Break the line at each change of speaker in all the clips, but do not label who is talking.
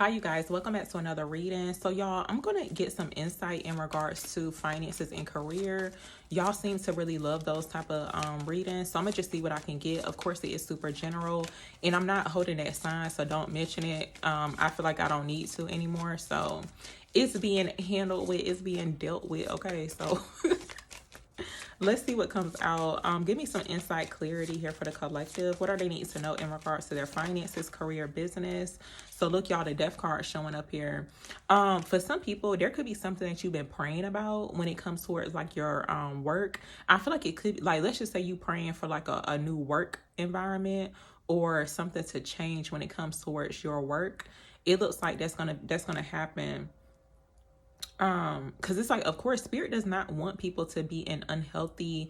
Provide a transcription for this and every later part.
Hi, you guys. Welcome back to another reading. So, y'all, I'm going to get some insight in regards to finances and career. Y'all seem to really love those type of readings. So, I'm going to just see what I can get. Of course, it is super general, and I'm not holding that sign, so don't mention it. I feel like I don't need to anymore. So, it's being handled with, it's being dealt with. Okay, so let's see what comes out. Give me some insight, clarity here for the collective. What are they need to know in regards to their finances, career, business? So look, y'all, the death card showing up here. For some people, there could be something that you've been praying about when it comes towards like your work. I feel like it could be, like, let's just say you praying for like a new work environment or something to change when it comes towards your work. It looks like that's gonna happen, because it's like, of course, spirit does not want people to be in unhealthy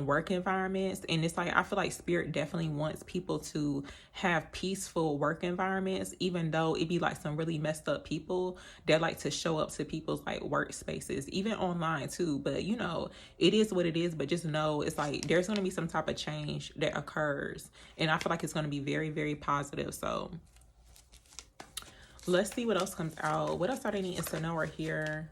work environments. And it's like, I feel like spirit definitely wants people to have peaceful work environments, even though it be like some really messed up people that like to show up to people's like workspaces, even online too. But you know, it is what it is. But just know it's like there's going to be some type of change that occurs, and I feel like it's going to be very, very positive. So let's see what else comes out. What else are they needing to know right here?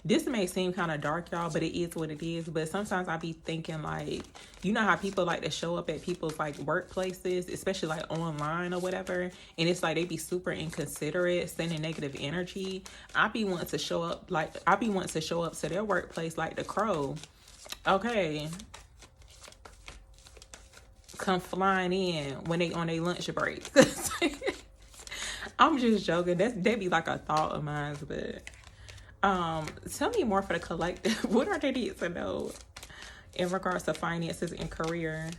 This may seem kind of dark, y'all, but it is what it is. But sometimes I be thinking, like, you know how people like to show up at people's like workplaces, especially like online or whatever, and it's like they be super inconsiderate, sending negative energy. I be wanting to show up to their workplace like the crow. Okay, come flying in when they on their lunch break. I'm just joking. That be like a thought of mine, but tell me more for the collective. What are they need to know in regards to finances and career?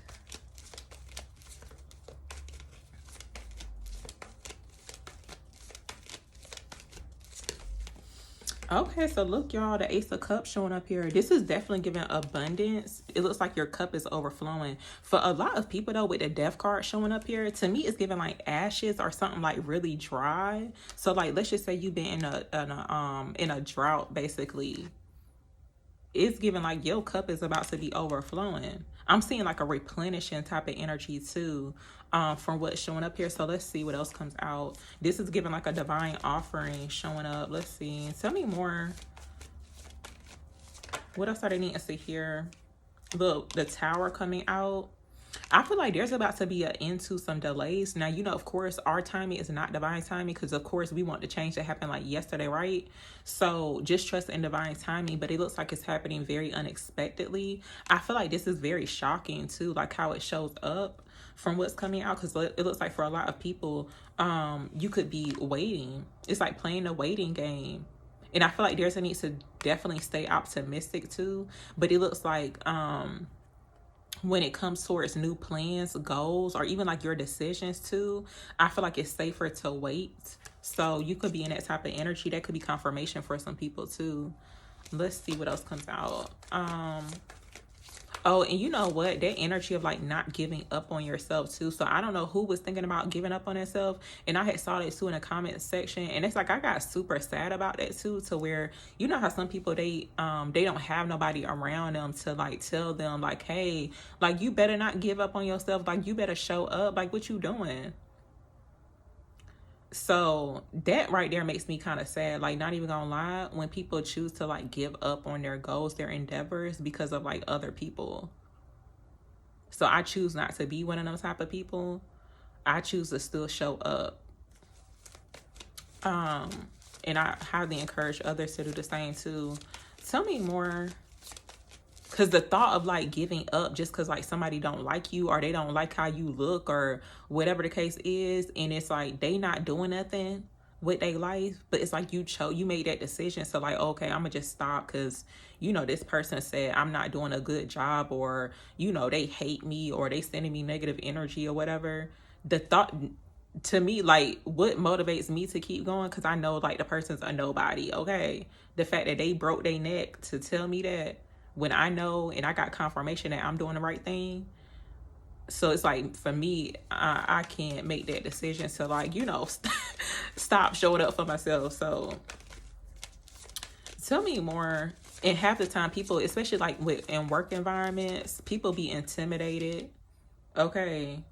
Okay, so look, y'all, the Ace of Cups showing up here. This is definitely giving abundance. It looks like your cup is overflowing. For a lot of people, though, with the Death card showing up here, to me, it's giving like ashes or something like really dry. So, like, let's just say you've been in a drought, basically. It's giving like your cup is about to be overflowing. I'm seeing like a replenishing type of energy too, from what's showing up here. So let's see what else comes out. This is giving like a divine offering showing up. Let's see. Tell me more. What else are they needing to see here? Look, the tower coming out. I feel like there's about to be an end to some delays. Now, you know, of course, our timing is not divine timing because, of course, we want the change to happen like yesterday, right? So just trust in divine timing, but it looks like it's happening very unexpectedly. I feel like this is very shocking, too, like how it shows up from what's coming out, because it looks like for a lot of people, you could be waiting. It's like playing a waiting game. And I feel like there's a need to definitely stay optimistic, too. But it looks like when it comes towards new plans, goals, or even like your decisions too, I feel like it's safer to wait. So you could be in that type of energy. That could be confirmation for some people too. Let's see what else comes out. Oh, and you know what? That energy of like not giving up on yourself too. So I don't know who was thinking about giving up on themselves. And I had saw that too in the comment section. And it's like I got super sad about that too, to where you know how some people they don't have nobody around them to like tell them like, hey, like you better not give up on yourself. Like you better show up. Like what you doing? So that right there makes me kind of sad. Like not even gonna lie, when people choose to like give up on their goals, their endeavors because of like other people. So I choose not to be one of those type of people. I choose to still show up. And I highly encourage others to do the same too. Tell me more. Because the thought of like giving up just because like somebody don't like you or they don't like how you look or whatever the case is, and it's like they not doing nothing with their life, but it's like you made that decision. So like, okay, I'm gonna just stop because you know this person said I'm not doing a good job, or you know they hate me, or they sending me negative energy or whatever. The thought, to me, like what motivates me to keep going, because I know like the person's a nobody. Okay, the fact that they broke their neck to tell me that, when I know and I got confirmation that I'm doing the right thing. So it's like for me, I can't make that decision to like, you know, stop showing up for myself. So tell me more. And half the time people, especially like in work environments, people be intimidated. Okay,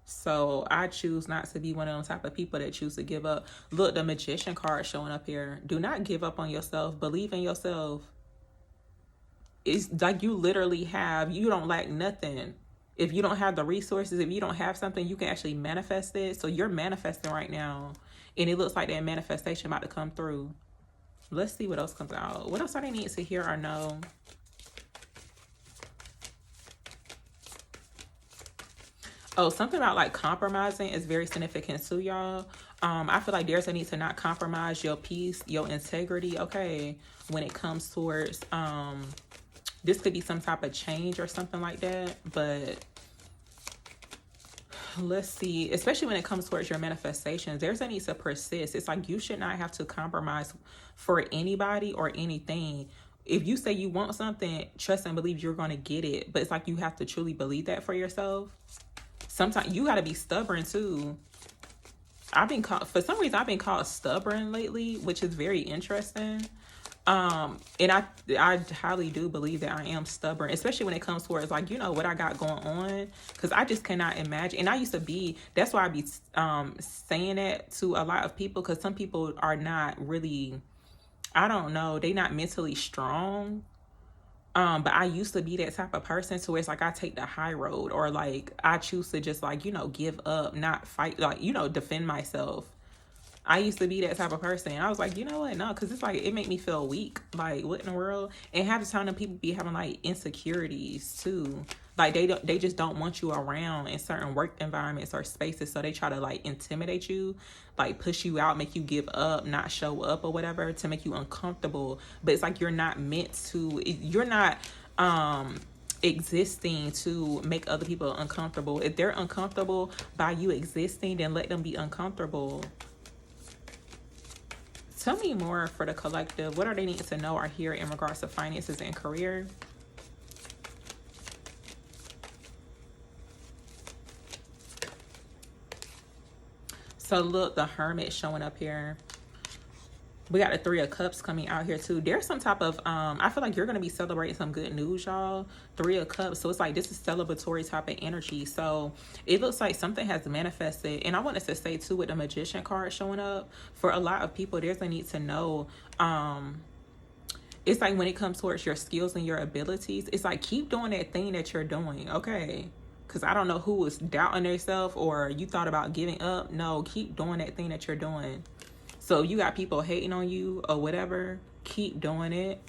So I choose not to be one of those type of people that choose to give up. Look, the Magician card showing up here. Do not give up on yourself. Believe in yourself. It's like you literally you don't lack nothing. If you don't have the resources, if you don't have something, you can actually manifest it. So you're manifesting right now. And it looks like that manifestation about to come through. Let's see what else comes out. What else are they need to hear or know? Oh, something about like compromising is very significant too, y'all. I feel like there's a need to not compromise your peace, your integrity, okay, when it comes towards this could be some type of change or something like that. But let's see, especially when it comes towards your manifestations, there's a need to persist. It's like you should not have to compromise for anybody or anything. If you say you want something, trust and believe you're going to get it. But it's like you have to truly believe that for yourself. Sometimes you got to be stubborn too. For some reason, I've been called stubborn lately, which is very interesting. And I highly do believe that I am stubborn, especially when it comes towards like, you know, what I got going on, because I just cannot imagine. And I used to be, that's why I be saying that to a lot of people, because some people are not really, I don't know, they not mentally strong. But I used to be that type of person to where it's like I take the high road, or like I choose to just like, you know, give up, not fight, like, you know, defend myself. I used to be that type of person. And I was like, you know what? No, because it's like, it made me feel weak. Like, what in the world? And half the time, them people be having like insecurities too. Like they just don't want you around in certain work environments or spaces. So they try to like intimidate you, like push you out, make you give up, not show up or whatever, to make you uncomfortable. But it's like you're not meant to, you're not existing to make other people uncomfortable. If they're uncomfortable by you existing, then let them be uncomfortable. Tell me more for the collective. What are they needing to know or hear in regards to finances and career? So look, the Hermit showing up here. We got the Three of Cups coming out here too. There's some type of, I feel like you're going to be celebrating some good news, y'all. Three of Cups. So it's like, this is celebratory type of energy. So it looks like something has manifested. And I wanted to say too, with the Magician card showing up, for a lot of people, there's a need to know, it's like when it comes towards your skills and your abilities, it's like, keep doing that thing that you're doing, okay? Because I don't know who was doubting themselves or you thought about giving up. No, keep doing that thing that you're doing. So you got people hating on you or whatever, keep doing it.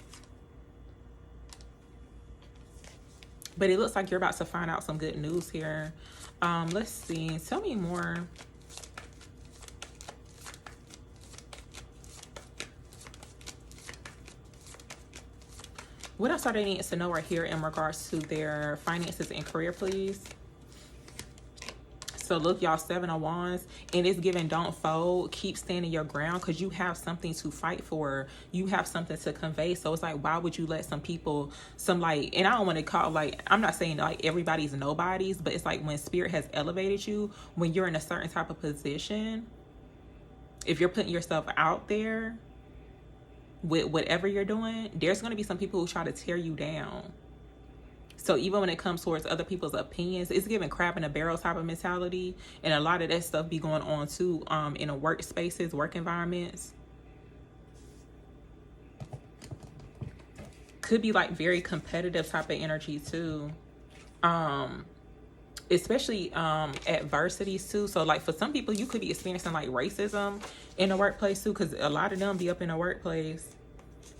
But it looks like you're about to find out some good news here. Let's see. Tell me more. What else are they needing to know right here in regards to their finances and career, please? So look, y'all, Seven of Wands, and it's giving don't fold. Keep standing your ground, because you have something to fight for. You have something to convey. So it's like, why would you let some people, like, and I don't want to call, like, I'm not saying like everybody's nobodies, but it's like when spirit has elevated you, when you're in a certain type of position, if you're putting yourself out there with whatever you're doing, there's going to be some people who try to tear you down. So even when it comes towards other people's opinions, it's giving crab in a barrel type of mentality. And a lot of that stuff be going on too in a workspaces, work environments. Could be like very competitive type of energy too. Especially adversities too. So like for some people, you could be experiencing like racism in the workplace too, because a lot of them be up in the workplace.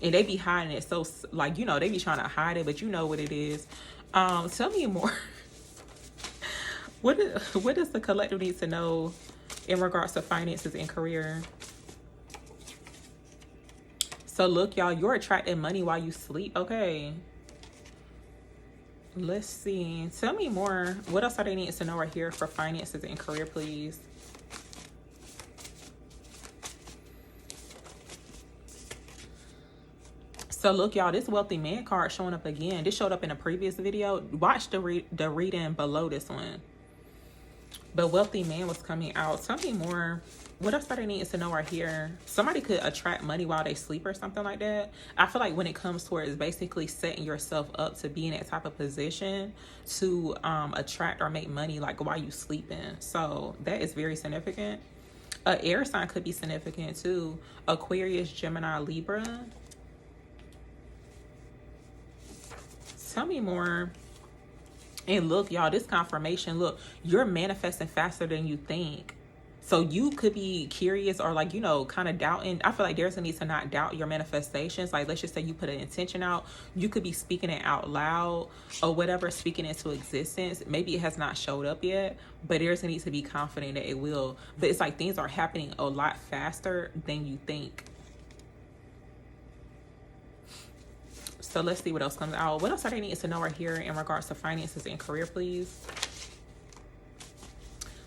And they be hiding it. So like, you know, they be trying to hide it, but you know what it is. Tell me more. What does the collective need to know in regards to finances and career? So look, y'all, you're attracting money while you sleep. Okay. Let's see. Tell me more. What else are they needing to know right here for finances and career, please? So look, y'all, this wealthy man card showing up again. This showed up in a previous video. Watch the reading below this one. But wealthy man was coming out. Tell me more. What else that I need to know right here? Somebody could attract money while they sleep or something like that. I feel like when it comes towards basically setting yourself up to be in that type of position to attract or make money like while you sleeping. So that is very significant. An air sign could be significant too. Aquarius, Gemini, Libra. Tell me more. And look, y'all, this confirmation, look, you're manifesting faster than you think. So you could be curious or like, you know, kind of doubting. I feel like there's a need to not doubt your manifestations. Like, let's just say you put an intention out. You could be speaking it out loud or whatever, speaking into existence. Maybe it has not showed up yet, but there's a need to be confident that it will. But it's like things are happening a lot faster than you think. So let's see what else comes out. What else are they needing to know right here in regards to finances and career, please?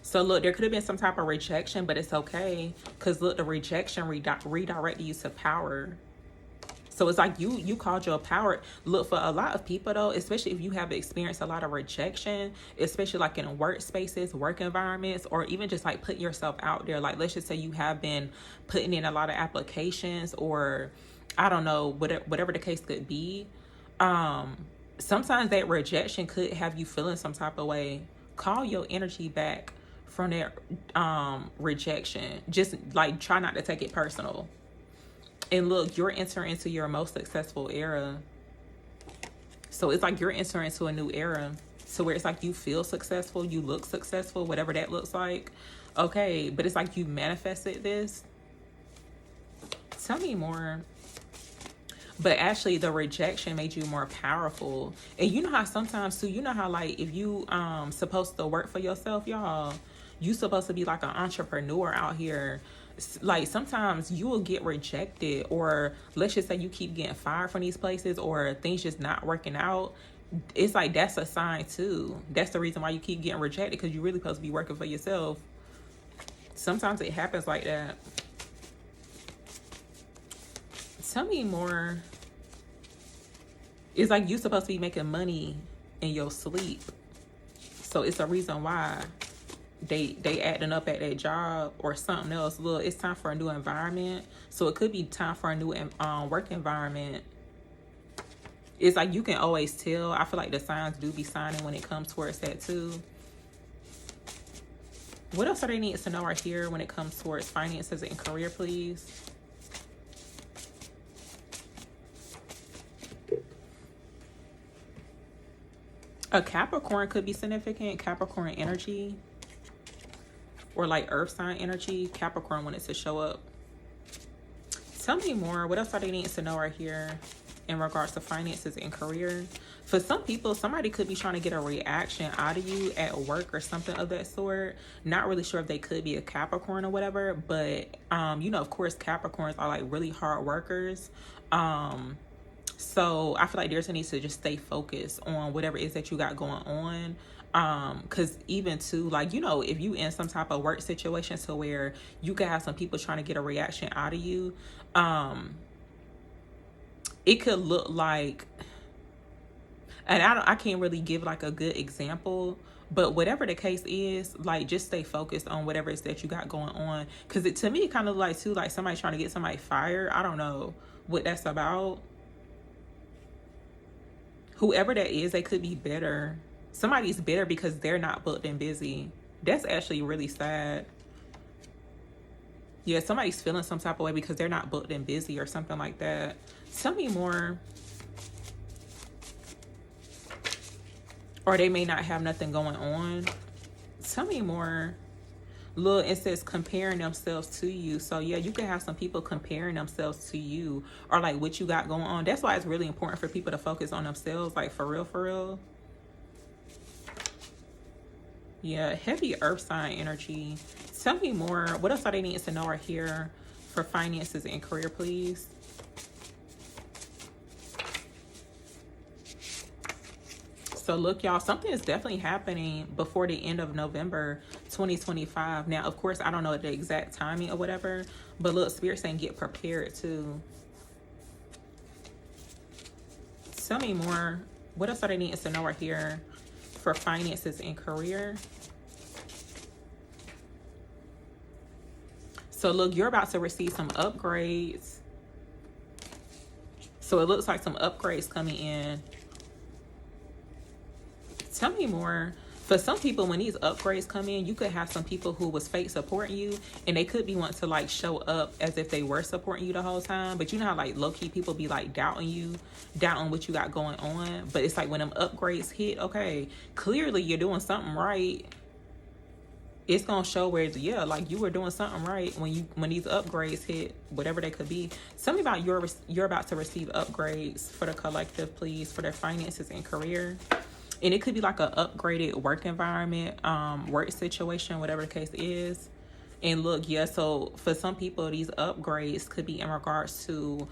So look, there could have been some type of rejection, but it's okay. Because look, the rejection redirected you to power. So it's like you called your power. Look, for a lot of people though, especially if you have experienced a lot of rejection, especially like in workspaces, work environments, or even just like putting yourself out there. Like let's just say you have been putting in a lot of applications, or I don't know, whatever the case could be. Sometimes that rejection could have you feeling some type of way. Call your energy back from that rejection. Just like try not to take it personal. And look, you're entering into your most successful era. So it's like you're entering into a new era. So where it's like you feel successful, you look successful, whatever that looks like. Okay, but it's like you manifested this. Tell me more. But actually the rejection made you more powerful. And you know how sometimes too, you know how like if you supposed to work for yourself, y'all, you supposed to be like an entrepreneur out here. Like sometimes you will get rejected, or let's just say you keep getting fired from these places, or things just not working out. It's like that's a sign too. That's the reason why you keep getting rejected, because you're really supposed to be working for yourself. Sometimes it happens like that. Tell me more. It's like you're supposed to be making money in your sleep. So it's a reason why they acting up at their job or something else. Look, it's time for a new environment. So it could be time for a new work environment. It's like you can always tell. I feel like the signs do be signing when it comes towards that too. What else are they needing to know right here when it comes towards finances and career, please? A Capricorn could be significant. Capricorn energy. Or like earth sign energy. Capricorn wanted to show up. Tell me more. What else are they needing to know right here in regards to finances and career? For some people, somebody could be trying to get a reaction out of you at work or something of that sort. Not really sure if they could be a Capricorn or whatever. But, you know, of course, Capricorns are like really hard workers. So I feel like there's a need to just stay focused on whatever it is that you got going on. Because even too, like, you know, if you in some type of work situation to where you can have some people trying to get a reaction out of you, it could look like, and I can't really give like a good example, but whatever the case is, like, just stay focused on whatever it is that you got going on. Because to me, it kind of like too, like somebody trying to get somebody fired. I don't know what that's about. Whoever that is, they could be bitter. Somebody's bitter because they're not booked and busy. That's actually really sad. Yeah, somebody's feeling some type of way because they're not booked and busy or something like that. Tell me more. Or they may not have nothing going on. Tell me more. Look, it says comparing themselves to you. So yeah, you can have some people comparing themselves to you or like what you got going on. That's why it's really important for people to focus on themselves, like for real, for real. Yeah, heavy earth sign energy. Tell me more. What else are they needing to know right here for finances and career, please? So look, y'all, something is definitely happening before the end of November 2025. Now, of course, I don't know the exact timing or whatever, but look, Spirit's saying get prepared too. Tell me more. What else are they needing to know right here for finances and career? So look, you're about to receive some upgrades. So it looks like some upgrades coming in. Tell me more. For some people, when these upgrades come in, you could have some people who was fake supporting you, and they could be wanting to like show up as if they were supporting you the whole time. But you know how like low-key people be like doubting you, doubting what you got going on. But it's like when them upgrades hit, okay, clearly you're doing something right. It's gonna show where, yeah, like you were doing something right when these upgrades hit, whatever they could be. Tell me about you're about to receive upgrades for the collective, please, for their finances and career. And it could be like an upgraded work environment, work situation, whatever the case is. And look, yeah, so for some people, these upgrades could be in regards to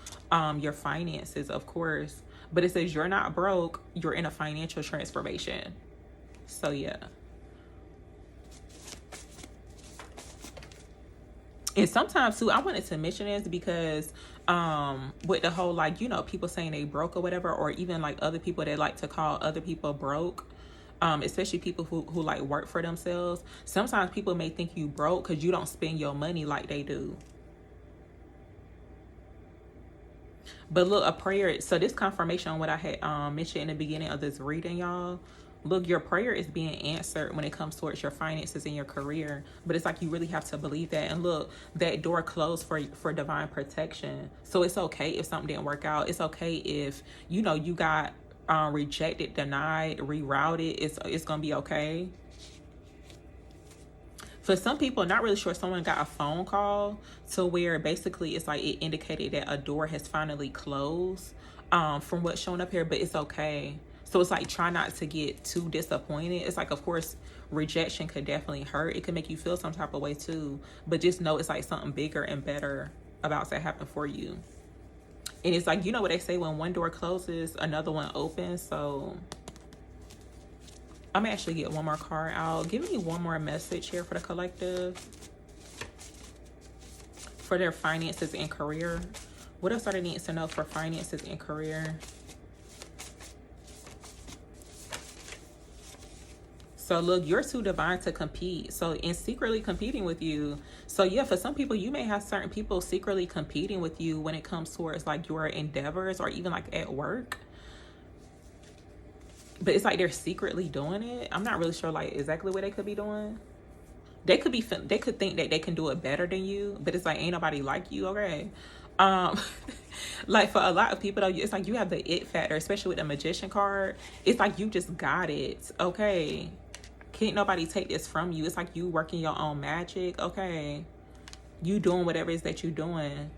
your finances, of course. But it says you're not broke, you're in a financial transformation. So, yeah. And sometimes, too, I wanted to mention this because with the whole, like, you know, people saying they broke or whatever, or even, like, other people that like to call other people broke, especially people who, like, work for themselves. Sometimes people may think you broke because you don't spend your money like they do. But look, a prayer. So this confirmation on what I had mentioned in the beginning of this reading, y'all. Look, your prayer is being answered when it comes towards your finances and your career. But it's like you really have to believe that. And look, that door closed for divine protection. So it's okay if something didn't work out. It's okay if, you know, you got rejected, denied, rerouted. It's going to be okay. For some people, not really sure, someone got a phone call to where basically it's like it indicated that a door has finally closed from what's showing up here, but it's okay. So it's like, try not to get too disappointed. It's like, of course, rejection could definitely hurt. It could make you feel some type of way too. But just know it's like something bigger and better about to happen for you. And it's like, you know what they say, when one door closes, another one opens. So I'm gonna actually get one more card out. Give me one more message here for the collective. For their finances and career. What else are they needing to know for finances and career? So look, you're too divine to compete. So in secretly competing with you. So yeah, for some people, you may have certain people secretly competing with you when it comes towards like your endeavors or even like at work. But it's like they're secretly doing it. I'm not really sure like exactly what they could be doing. They could think that they can do it better than you, but it's like ain't nobody like you, okay? Like for a lot of people though, it's like you have the it factor, especially with the magician card. It's like you just got it, okay? Can't nobody take this from you. It's like you working your own magic, okay? You doing whatever it is that you're doing.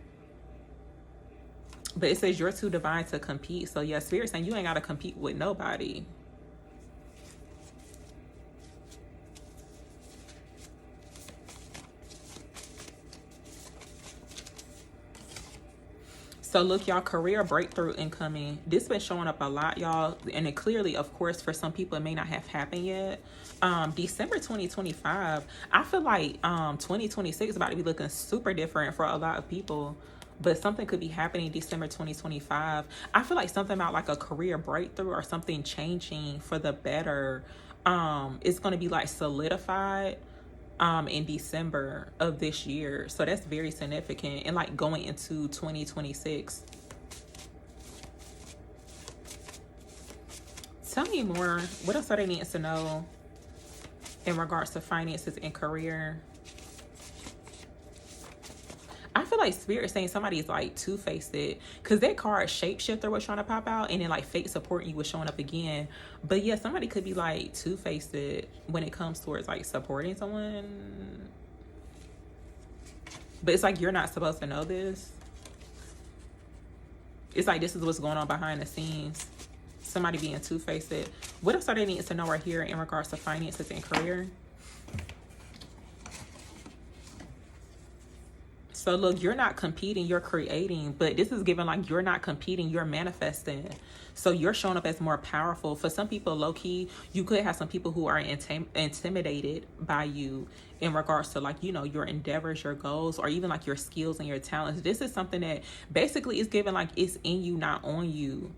But it says you're too divine to compete. So yeah, Spirit saying you ain't got to compete with nobody. So look, y'all, career breakthrough incoming. This been showing up a lot, y'all. And it clearly, of course, for some people, it may not have happened yet. December 2025, I feel like 2026 is about to be looking super different for a lot of people. But something could be happening December 2025. I feel like something about like a career breakthrough or something changing for the better. It's going to be like solidified in December of this year. So that's very significant. And like going into 2026. Tell me more. What else are they needing to know in regards to finances and career? I feel like Spirit is saying somebody's like two-faced it, because that card shapeshifter was trying to pop out, and then like fake supporting you was showing up again. But yeah, somebody could be like two-faced it when it comes towards like supporting someone. But it's like you're not supposed to know this. It's like this is what's going on behind the scenes. Somebody being two-faced it. What else are they needing to know right here in regards to finances and career? So look, you're not competing, you're creating. But this is given like you're not competing, you're manifesting. So you're showing up as more powerful. For some people, low-key, you could have some people who are intimidated by you in regards to like, you know, your endeavors, your goals, or even like your skills and your talents. This is something that basically is given like it's in you, not on you.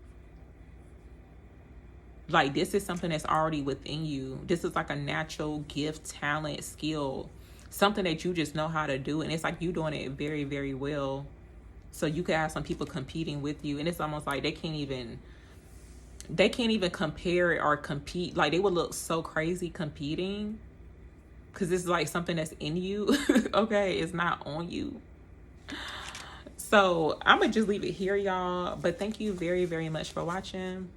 Like this is something that's already within you. This is like a natural gift, talent, skill. something that you just know how to do, and it's like you doing it very, very well. So you could have some people competing with you, and it's almost like they can't even compare or compete. Like, they would look so crazy competing, because it's like something that's in you. Okay, it's not on you. So I'm gonna just leave it here, y'all, but thank you very, very much for watching.